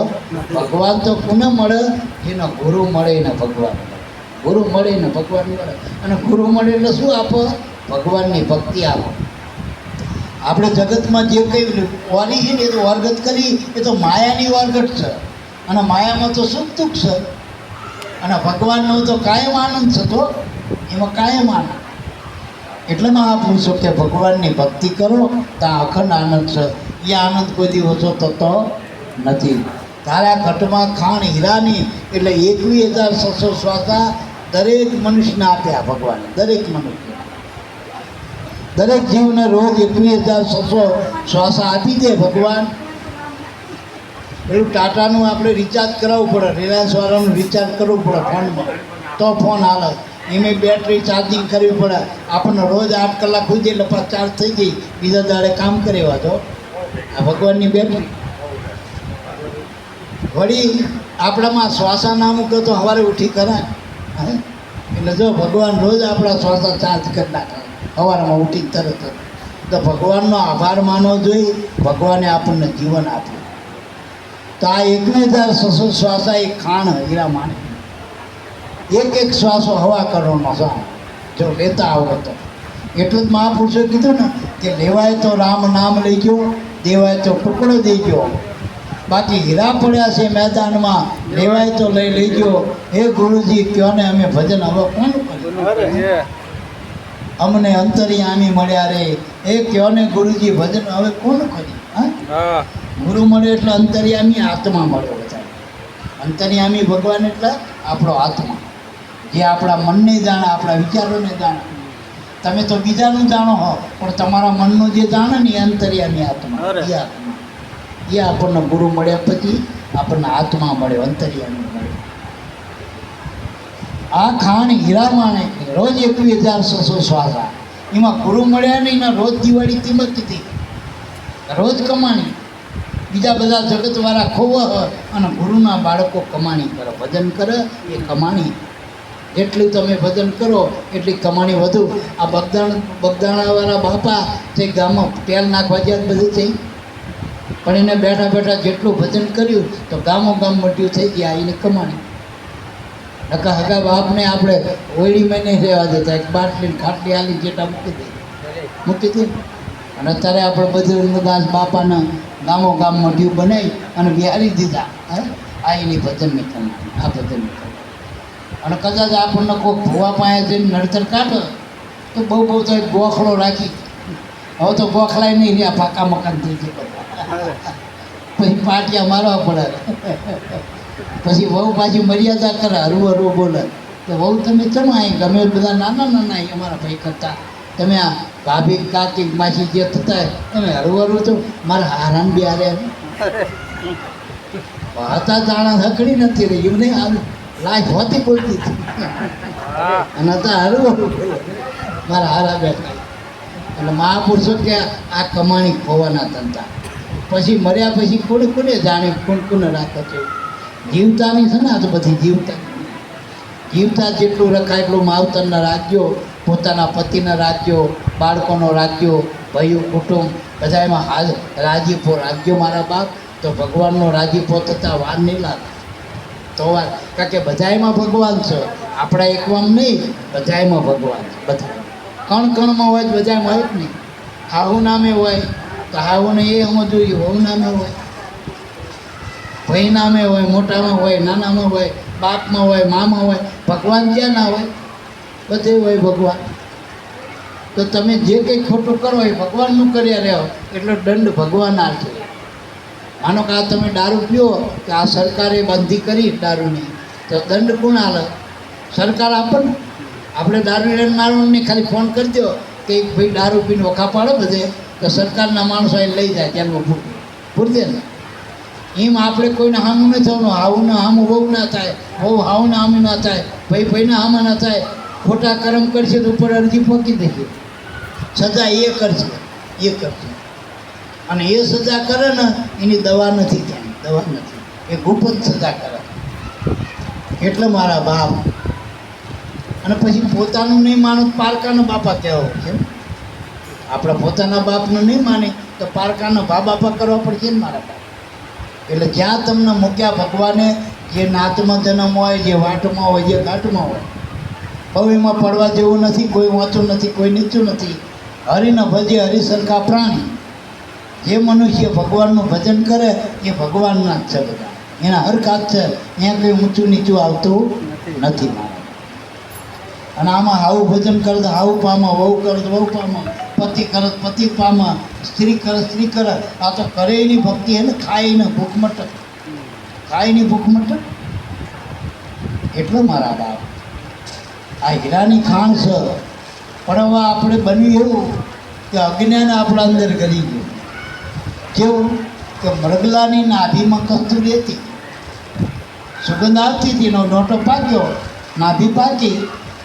ભગવાન તો કોને મળે? જેનો ગુરુ મળે એને ભગવાન મળે. ગુરુ મળે ને ભગવાન મળે. અને ગુરુ મળે એટલે શું આપો? ભગવાનની ભક્તિ આપો. આપણે જગતમાં જે કંઈ વારી છે ને એ તો વારગત કરી, એ તો માયાની વારગત છે. અને માયામાં તો સુખ દુઃખ છે. અને ભગવાનનો તો કાયમ આનંદ છે. તો એમાં કાયમ આનંદ. એટલે મહાપુરુષો કે ભગવાનની ભક્તિ કરો ત્યાં અખંડ આનંદ છે. એ આનંદ કોઈ દી ઓછો થતો નથી. તારા ઘટમાં ખાણ હીરાની એટલે 21,600 શ્વાસા દરેક મનુષ્યને આપ્યા ભગવાને. દરેક મનુષ્ય, દરેક જીવને રોજ 21,600 શ્વાસા આપી દે ભગવાન. પેલું ટાટાનું આપણે રિચાર્જ કરાવવું પડે, રિલાયન્સવાળાનું રિચાર્જ કરવું પડે ફોનમાં, તો ફોન હાલે. એમાં બેટરી ચાર્જિંગ કરવી પડે. આપણને રોજ 8 કલાક હોઈ જાય એટલે પાછા ચાર્જ થઈ ગઈ, બીજા દાડે કામ કરેવા તો આ ભગવાનની બેટરી. વળી આપણામાં શ્વાસા ના મૂકે તો સવારે ઉઠી કરાય. એટલે જો ભગવાન રોજ આપણા શ્વાસા ચાર્જ કરી નાખે સવારમાં ઉઠી તરત. તો ભગવાનનો આભાર માનવો જોઈએ. ભગવાને આપણને જીવન આપ્યું. તો આ 21,600 શ્વાસા એ ખાણ હીરા માને. એક શ્વાસો હવા કરોડનો છે જો લેતા આવો તો. એટલું જ મહાપુરુષોએ કીધું ને કે લેવાય તો રામ નામ લેજો, દેવાય તો ટુકડો દેજો. બાકી હીરા પડ્યા છે મેદાનમાં, લેવાય તો લઈ લેજો. હે ગુરુજી કયો ને અમે ભજન હવે કોણ કર્યું? અમને અંતર્યામી મળ્યા રે. એ કયો ને ગુરુજી ભજન હવે કોણ કર્યું? હા, ગુરુ મળે એટલે અંતર્યામી આત્મા મળ્યો. બધા અંતર્યામી ભગવાન એટલે આપણો આત્મા, જે આપણા મનને જાણે, આપણા વિચારોને જાણે. તમે તો બીજાનું જાણો હો, પણ તમારા મનનું જે જાણે ને એ અંતર્યામી આત્મા. એ આત્મા એ આપણને ગુરુ મળ્યા પછી આપણને આત્મા મળ્યો, અંતર્યામી મળ્યો. આ ખાણ હીરા માણે રોજ 21,600 શ્વાસા. એમાં ગુરુ મળ્યા નહીં ને રોજ દિવાળી કિંમત કીધી, રોજ કમાણી. બીજા બધા જગતવાળા ખોવા હોય અને ગુરુના બાળકો કમાણી કરે, ભજન કરે એ કમાણી. જેટલું તમે ભજન કરો એટલી કમાણી વધુ. આ બગદાણાવાળા બાપા તે ગામમાં તેલ નાખવા જ્યાં બધું થઈ, પણ એને બેઠા બેઠા જેટલું ભજન કર્યું તો ગામો ગામ મોટ્યું થઈ ગયા. એની કમાણી. નકા હગા બાપને આપણે ઓયડી મહિને રહેવા દેતા, એક બાટલી ખાટલી આલી જેટા મૂકી દે. અને અત્યારે આપણે બધું દાસ બાપાના ગામો ગામ મોઢ્યું બનાવી અને બિહારી દીધા. આ એની ભજનની કમાણી, આ ભજનની કમાણી. અને કદાચ આપણને કોઈ ભૂવા પાસે જઈને નડતર કાઢે તો બહુ તો એક ગોખલો રાખી. હવે તો ગોખલાય નહીં રહ્યા, પાકા મકાન થઈ જાય. પછી પાટિયા મારવા પડે. પછી વહુ પાછી મર્યાદા કરે, હરવું બોલે તો વહુ તમે ચમાય. ગમે બધા નાના નાના અમારા ભાઈ કરતા, તમે આ ભાભી કાકી માસી જે થતા તમે હરવું તો મારા હારાન બી હારે હતા જાણા હકડી નથી રહી. એમને આ લાઈફ હોતી બોલતી હતી અને હતા હરવું મારા હારા બેઠા. એટલે મહાપુરુષો કે આ કમાણી ખોવાના ધંધા. પછી મર્યા પછી કોને જાણે કોને રાખે છે. જીવતાની છે ને આ તો બધી જીવતા જેટલું રખાય એટલું માવતરના રાખજો, પોતાના પતિના રાખજો, બાળકોનો રાખજો, ભાઈઓ કુટુંબ બધા એમાં રાજીપો રાખજો મારા બાપ. તો ભગવાનનો રાજીપો થતાં વાર નહીં લાગે તો વાર. કારણ કે બધામાં ભગવાન છે, આપણા એકમાં નહીં, બધામાં ભગવાન છે. બધા કણ કણમાં હોય બધામાં હોય જ નહીં. હાહુ નામે હોય તો હાહુને એ અમે જોઈએ, વહુ નામે હોય, ભાઈ નામે હોય, મોટામાં હોય, નાનામાં હોય, બાપમાં હોય, મામાં હોય. ભગવાન ક્યાં ના હોય? બધે હોય ભગવાન. તો તમે જે કંઈ ખોટું કરો એ ભગવાનનું કર્યા રહ્યો એટલો દંડ ભગવાન આપશે. માનો કે આ તમે દારૂ પીઓ કે આ સરકારે બંધી કરી દારૂની, તો દંડ કોણ આલે? સરકાર આપે ને. આપણે દારૂ લઈને મારવાની ખાલી ફોન કરી દો કે ભાઈ દારૂ પીને વખા પાડો બધે, તો સરકારના માણસો એ લઈ જાય ત્યાંનું પૂરતે ને. એમ આપણે કોઈને હામું નથી થવાનું. હાવું હામું બહુ ના થાય, બહુ હાવું હામું ના થાય, ભાઈ ભાઈને હામા ના થાય. ખોટા કર્મ કરશે તો ઉપર અરજી પોકી દેશે. સજા એ કરશે, એ કરશે. અને એ સજા કરે ને એની દવા નથી ત્યાં, દવા નથી. એ ગુપ્ત સજા કરે. એટલે મારા બાપ. અને પછી પોતાનું નહીં માનો પારકાના બાપા કહેવો છે. આપણે પોતાના બાપનું નહીં માને તો પારકાના બાપા કરવા પડશે ને મારા બાપ. એટલે જ્યાં તમને મૂક્યા ભગવાને, જે નાતમાં જન્મ હોય, જે વાટમાં હોય, જે ઘાટમાં હોય, હવે એમાં પડવા જેવું નથી. કોઈ ઊંચું નથી, કોઈ નીચું નથી. હરિને ભજે હરિ સરખા પ્રાણી. જે મનુષ્ય ભગવાનનું ભજન કરે એ ભગવાનના જ છે બધા, એના હરખાત છે. ત્યાં કંઈ ઊંચું નીચું આવતું નથી મારા. અને આમાં હાવું ભજન કરે તો હાવું પામા, વહુ કરે તો વહુ પામા, પતિ કરે તો પતિ પામા, સ્ત્રી કરે સ્ત્રી કરે. આ તો કરે એની ભક્તિ હે ને, ખાઈને ભૂખ મટક, ખાઈને ભૂખ મટક. એટલો મારા બાપ આ હીરાની ખાણ છે. પણ હવે આપણે બન્યું એવું કે અજ્ઞાન આપણા અંદર ગરી ગયું. કેવું કે મરગલાની નાભીમાં કસ્તુરી હતી, સુગંધ આવતી હતી, એનો નોટો પાક્યો, નાભી પાકી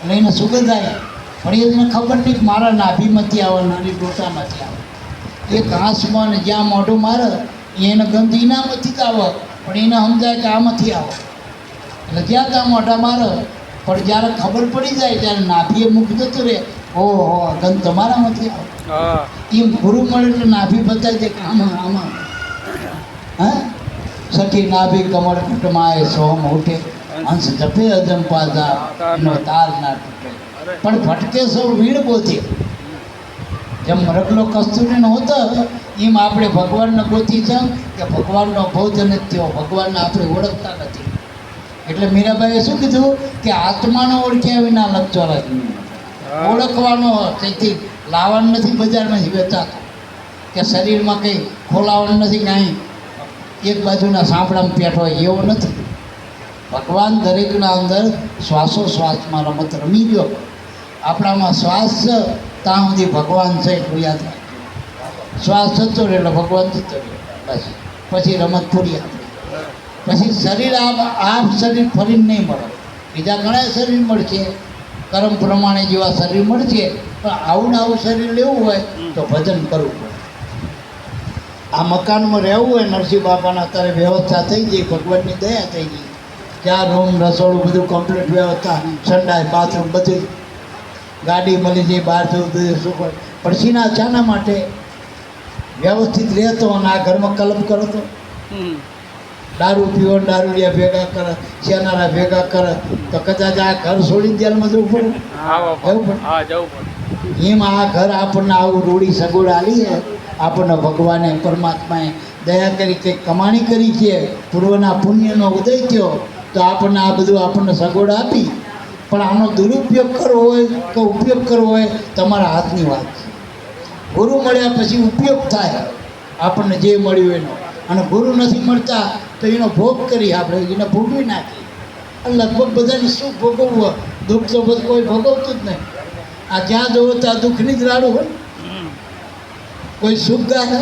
એટલે એને સુગંધ આવી. પણ એને ખબર નહીં કે મારા નાભીમાંથી આવે, નાની ડોટામાંથી આવે. એ ઘાસમાં ને જ્યાં મોઢું મારે એને ગંધ એનામાંથી જ આવે, પણ એને સમજાય કે આમાંથી આવે. એટલે જ્યાં ત્યાં મોઢા મારે, પણ જ્યારે ખબર પડી જાય ત્યારે નાભીએ મુખ જતું રહે, ઓહો ગંધ તમારામાંથી આવે. એમ ગુરુ મળે એટલે નાભી બતાવી દે કે આમાં આમાં. હા, સખી નાભી કમળ કુટમાય સોમ ઉઠે, અંશ જપે અજંપા જા, એનો તાર ના તૂટે. પણ ભટકે સૌ વીણ ગોતી. જેમ રગલો કસ્તુરીનો હતો એમ આપણે ભગવાનને ગોતી છે કે ભગવાનનો ભોજન જ થયો, ભગવાનને આપણે ઓળખતા નથી. એટલે મીરાબાઈએ શું કીધું કે આત્માનો ઓળખ્યા વિના લક્ષોરા ઓળખવાનો. તેથી લાવવાનું નથી, બજારમાં વેચાતો કે શરીરમાં કંઈ ખોલાવાનું નથી, કાંઈ એક બાજુના સાંભળામાં પેટ હોય એવો નથી. ભગવાન દરેકના અંદર શ્વાસોશ્વાસમાં રમત રમી ગયો. આપણામાં શ્વાસ છે ત્યાં સુધી ભગવાન છે એટલું યાદ રાખજો. શ્વાસ જતો રહે એટલે ભગવાન જતો રહે, બસ. પછી રમત પૂરી આપણી. પછી શરીર આ શરીર ફરીને નહીં મળે. બીજા ઘણા શરીર મળશે, કર્મ પ્રમાણે જેવા શરીર મળશે, પણ આવું ને આવું શરીર લેવું હોય તો ભજન કરવું પડે. આ મકાનમાં રહેવું હોય, નરસિંહ બાપાના અત્યારે વ્યવસ્થા થઈ ગઈ, ભગવાનની દયા થઈ ગઈ. ત્યાં રૂમ રસોડું બધું કમ્પ્લીટ વ્યવસ્થા, સંડાસ બાથરૂમ બધું, ગાડી મળી જાય, બહાર જવું બધું શું પડે. પણ સીના ચાના માટે વ્યવસ્થિત રહેતો અને આ ઘરમાં કલમ કરો તો દારૂ પીવો, દારૂડિયા ભેગા કરે, શેનારા ભેગા કરે, તો કદાચ આ ઘર છોડીને જેલમાં જવું પડે, જવું પડે. એમ આ ઘર આપણને આવું રૂડી સગવડ આલી છે. આપણને ભગવાને પરમાત્માએ દયા કરી, કંઈક કમાણી કરી છે, પૂર્વના પુણ્યનો ઉદય થયો, તો આપણને આ બધું આપણને સગવડ આપી. પણ આનો દુરુપયોગ કરવો હોય કે ઉપયોગ કરવો હોય તમારા હાથની વાત છે. ગુરુ મળ્યા પછી ઉપયોગ થાય આપણને જે મળ્યું એનો. અને ગુરુ નથી મળતા તો એનો ભોગ કરી, આપણે એને ભોગવી નાખીએ. લગભગ બધાને શું ભોગવવું? દુઃખ તો બધું કોઈ ભોગવતું જ નહીં. આ જ્યાં જવો ત્યાં દુઃખની જ રાડું હોય. કોઈ સુખ ગાય,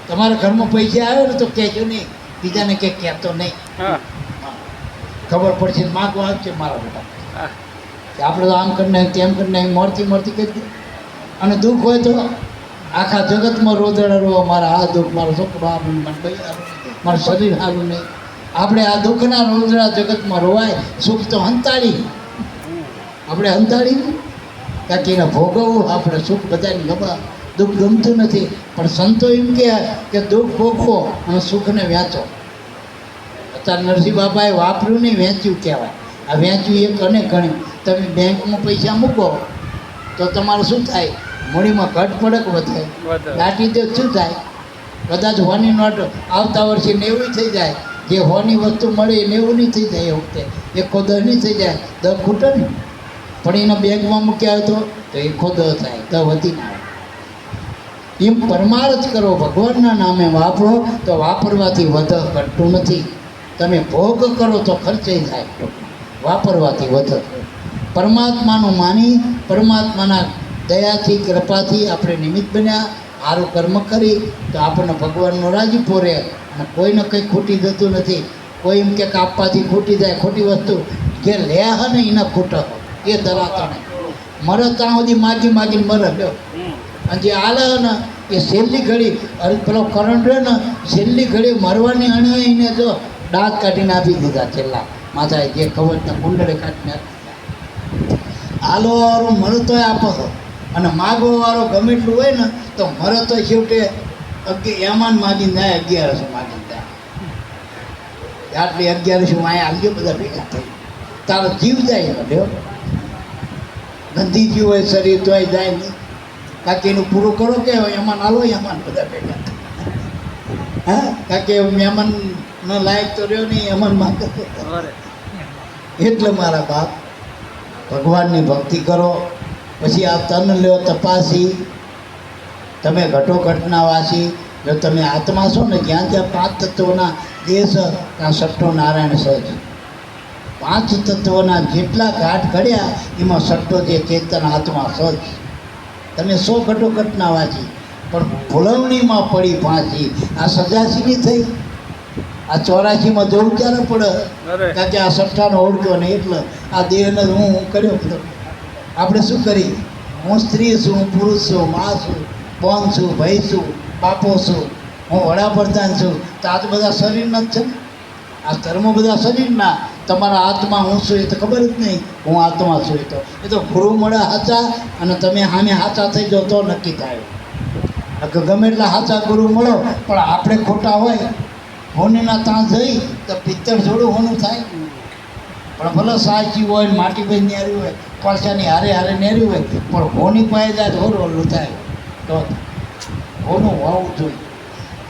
તમારા ઘરમાં પૈસા આવે ને તો કહેજો નહીં, બીજાને કંઈક કહેતો નહીં. ખબર પડશે માગવા આવશે મારા બેટા કે આપણે તો આમ કરી નાખી, તેમ કરી નાખી, મળતી કહી દે. અને દુઃખ હોય તો આખા જગતમાં રોદડા રો, મારા આ દુઃખ, મારો છોકરો આ મને ભાઈ મારું શરીર સારું નહીં. આપણે આ દુઃખના રોદડા જગતમાં રોવાય, સુખ તો હંતાળી, આપણે હંતાળી કારણ કે એને ભોગવવું. આપણે સુખ બધાને ગમે, દુઃખ ગમતું નથી. પણ સંતો એમ કહે કે દુઃખ ભોગવો અને સુખને વેચો. અત્યારે નરસિંહ બાપાએ વાપર્યું નહીં, વેચ્યું કહેવાય. આ વેચ્યું એક અને ગણ્યું. તમે બેંકમાં પૈસા મૂકો તો તમારું શું થાય? મૂડીમાં ઘટ પડક વધે, દાટી દે શું થાય? કદાચ હોની નોટ આવતા વર્ષે 90 થઈ જાય. જે હોની વસ્તુ મળે એ 90 નહીં થઈ જાય. એ વખતે 1 10 નહીં થઈ જાય, 10 ખૂટે ને. પણ એના બેગમાં મૂક્યા હોય તો એ ખોદો થાય તો વધી ના આવે. એમ પરમાર્થ કરો, ભગવાનના નામે વાપરો તો વાપરવાથી વધ ઘટતું નથી. તમે ભોગ કરો તો ખર્ચે થાય, વાપરવાથી વધ. પરમાત્માનું માની પરમાત્માના દયાથી કૃપાથી આપણે નિમિત્ત બન્યા, સારું કર્મ કરી તો આપણને ભગવાનનો રાજીપો રહે અને કોઈને કંઈ ખૂટી જતું નથી. કોઈ એમ કે આપવાથી ખૂટી જાય, ખોટી વસ્તુ જે લે હે ને એને ખૂટે એ ધરાતો નહીં. મરે ત્યાં સુધી માગી માગીને મરે લ્યો. અને જે આલે ને એ છેલ્લી ઘડી, અરે પેલો કરંટ રહે ને છેલ્લી ઘડી મરવાની અણે એને જો દાંત કાઢીને આપી દીધા છેલ્લા માથાએ, જે ખબર કુંડળે કાઢીને આલો વાળું મરે તોય આપો છો અને માગવા વાળો ગમે એટલું હોય ને તો મરે તો છેવટે એમાં માગીને જાય, 1100 માગીને જાય. આટલી 1100 અહીંયા આવજો બધા ભેગા થઈ, તારો જીવ જાય લ્યો. ગંદી જીવ હોય શરીર તોય જાય નહીં. કાંકે એનું પૂરું કરો કે એમાં આલો, એમાં બધા ભેગા હા. કાંકે મહેમાન ન લાયક તો રહ્યો નહીં, એમાં માગે. એટલે મારા બાપ ભગવાનની ભક્તિ કરો, પછી આ તન લ્યો તપાસી. તમે ઘટોઘટના વાસી, જો તમે આત્મા છો ને, જ્યાં જ્યાં 5 તત્વોના દેહ છે ત્યાં છઠ્ઠો નારાયણ સહજ. 5 તત્વોના જેટલા ઘાટ ઘડ્યા એમાં છઠ્ઠો જે ચેતન આત્મા સહજ. તમે 100 ઘટોઘટના વાંચી પણ ભૂલવણીમાં પડી ફાંસી. આ 87ની થઈ, આ 84માં જવું ક્યારે પડે? કારણ કે આ છઠ્ઠાનો ઓળખ્યો ને એટલે આ દેહને હું કર્યો બધો. આપણે શું કરી? હું સ્ત્રી છું, હું પુરુષ છું, મા છું, બોન છું, ભાઈ છું, બાપો છું, હું વડાપ્રધાન છું. તો આ તો બધા શરીરના જ છે ને. આ ધર્મો બધા શરીરના. તમારા આત્મા હું છું એ તો ખબર જ નહીં. હું આત્મા છું એ તો ગુરુ મળે સાચા અને તમે સામે સાચા થઈ જાઓ તો નક્કી થાય. ગમે એટલા સાચા ગુરુ મળો પણ આપણે ખોટા હોય, હોનીના ત્યાં જઈ તો પિત્તળ થોડું હોનું થાય. પણ ભલે સાચી હોય, માટી ભાઈ નેરી હોય, પરસાની હારે હારે નેરી હોય, પણ હોની પાસે જાય તો ઓલું થાય. તો હોનું હોવું જોઈએ.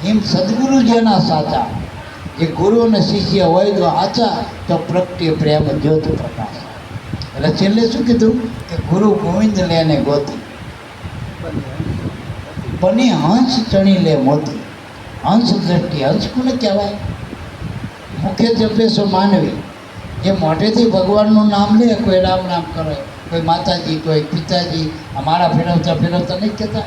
એમ સદગુરુ જેના સાચા, જે ગુરુ અને શિષ્ય હોય તો સાચા, તો પ્રગટે પ્રેમ જ્યોત પ્રકાશ. એટલે છેલ્લે શું કીધું કે ગુરુ ગોવિંદ લે ને ગોતી, બની હંસ ચણી લે મોતી. હંસ દ્રષ્ટિ, હંસ કોને કહેવાય? મુખ્ય જપેશો માનવી, જે મોઢેથી ભગવાનનું નામ લે. કોઈ રામ નામ કરે, કોઈ માતાજી, કોઈ પિતાજી, અમારા ફેરવતા ફેરવતા નહીં કહેતા.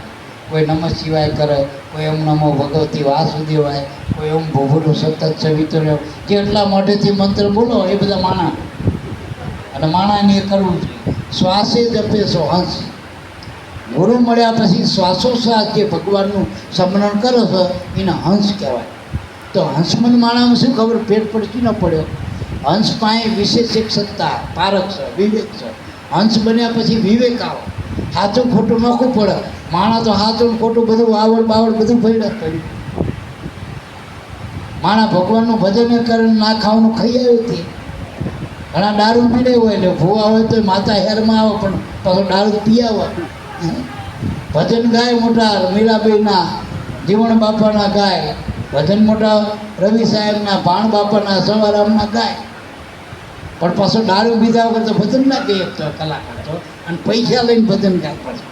કોઈ નમઃ શિવાય કરે, કોઈ એમ નમો ભગવતી વાસુદેવાય, કોઈ એમ ભૂભુલું સતત સવિતો રહ્યો. જેટલા મોઢેથી મંત્ર બોલો એ બધા માણા, અને માણાને એ કરવું જોઈએ. શ્વાસે જપેશો હંસ. ગુરુ મળ્યા પછી શ્વાસોશ્વાસ જે ભગવાનનું સ્મરણ કરો છો એને હંસ કહેવાય. તો હંસમન માણામાં શું ખબર? પેટ પડતી ન પડ્યો. હંસ પાસે વિશેષ એક સત્તા, પારક છે, વિવેક છે. હંસ બન્યા પછી વિવેક આવો. સાચું ખોટું નોખું પડે. માણા તો સાચું ખોટું બધું આવડ બાવડ બધું પડ્યા પડ્યું. માણા ભગવાનનું ભજન કરે, ના ખાવાનું ખાઈ આવ્યું હતી. ઘણા દારૂ પીડે હોય એટલે ભૂવા હોય તો માતા હેરમાં આવે પણ પાછો દારૂ પી આવે. ભજન ગાય મોટા મીરાબાઈના, જીવણ બાપાના ગાય. ભજન મોટા રવિ સાહેબના, ભાણ બાપાના, સવારામના ગાય. પણ પાછો દારૂ પીધા વગર તો ભજન ના કહી શકતો કલાકાર તો, અને પૈસા લઈને ભજન ગાય પડે.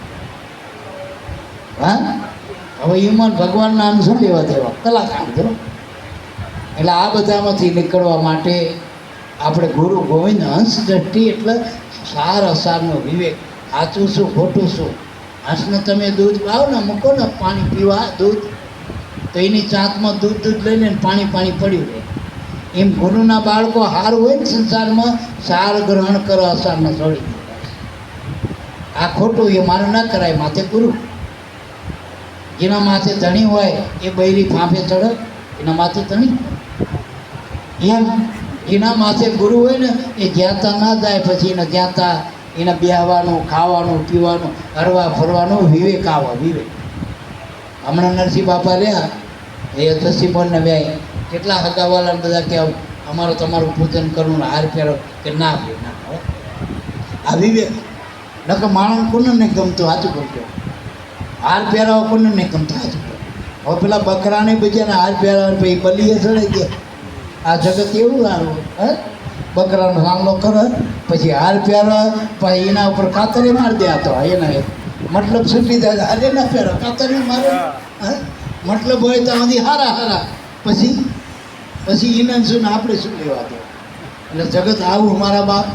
હા, હવે એમાં ભગવાનના નામ શું લેવા દેવા? કલાકાર જો. એટલે આ બધામાંથી નીકળવા માટે આપણે ગુરુ ગોવિંદ હંસ દ્રષ્ટિ, એટલે સાર અસારનો વિવેક. સાચું શું, ખોટું શું. હંસને તમે દૂધ પાવ ને, મૂકો ને પાણી પીવા દૂધ, તો એની ચાંચમાં દૂધ લઈને પાણી પડ્યું રહે. એમ ગુરુના બાળકો હાર હોય ને સંસારમાં, સાર ગ્રહણ કરો, અસારને છોડી દે. આ ખોટું એ મારું ના કરાય. માથે ગુરુ, જેના માથે ધણી હોય એ બૈરી ફાંફે ચડે, એના માથે ધણી. એમ એના માથે ગુરુ હોય ને એ જ્યાં ત્યાં ના જાય. પછી એને જ્યાં ત્યાં એને બેહવાનું, ખાવાનું, પીવાનું, હરવા ફરવાનું વિવેક આવે. વિવેક હમણાં નરસિંહ બાપા રહ્યા એ તસીબોનને વ્યાય, કેટલા હગાવાલા બધા કે અમારું તમારું પૂજન કરવું, હાર ફેરો કે ના ભાઈ ના. આ વિવેક નકર માણસ કોને નહીં ગમતું? સાચું કરજો. હાર પહેરાવો કોને નહીં ગમતું? સાચું કરો. હવે પેલા બકરાને બીજાને હાર પહેરાવે પછી બલીએ ચડાઈ ગયા. આ જગત એવું સારું. હે બકરાનો સામલો કરે, પછી હાર પહેરે, પછી એના ઉપર કાતરે મારી દે. આ તો એના મતલબ છૂટી જાય, હારે ના પહેરો, કાતરે મારે. હા? મતલબ હોય તો આમાંથી હારા હારા, પછી એને શું ને આપણે શું લેવા દો. એટલે જગત આવું મારા બાપ,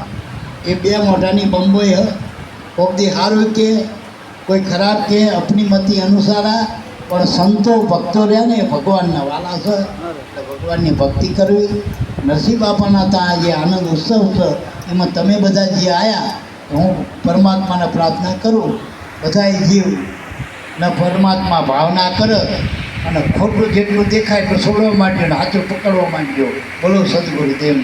એ બે મોઢાની બંબોઈ હ. કોક દી સારું કે કોઈ ખરાબ કે અપની મતિ અનુસારા, પણ સંતો ભક્તો રહ્યા ને એ ભગવાનના વાલા છે. એટલે ભગવાનની ભક્તિ કરવી. નરસિંહ બાપાના ત્યાં જે આનંદ ઉત્સવ છે એમાં તમે બધા જે આવ્યા, હું પરમાત્માને પ્રાર્થના કરું બધાએ જીવ ને પરમાત્મા ભાવના કરે અને ખોટું જેટલું દેખાય તો છોડવા માંડ્યો ને સાચું પકડવા માંડ્યો. બોલો સદગુરુ દેવ.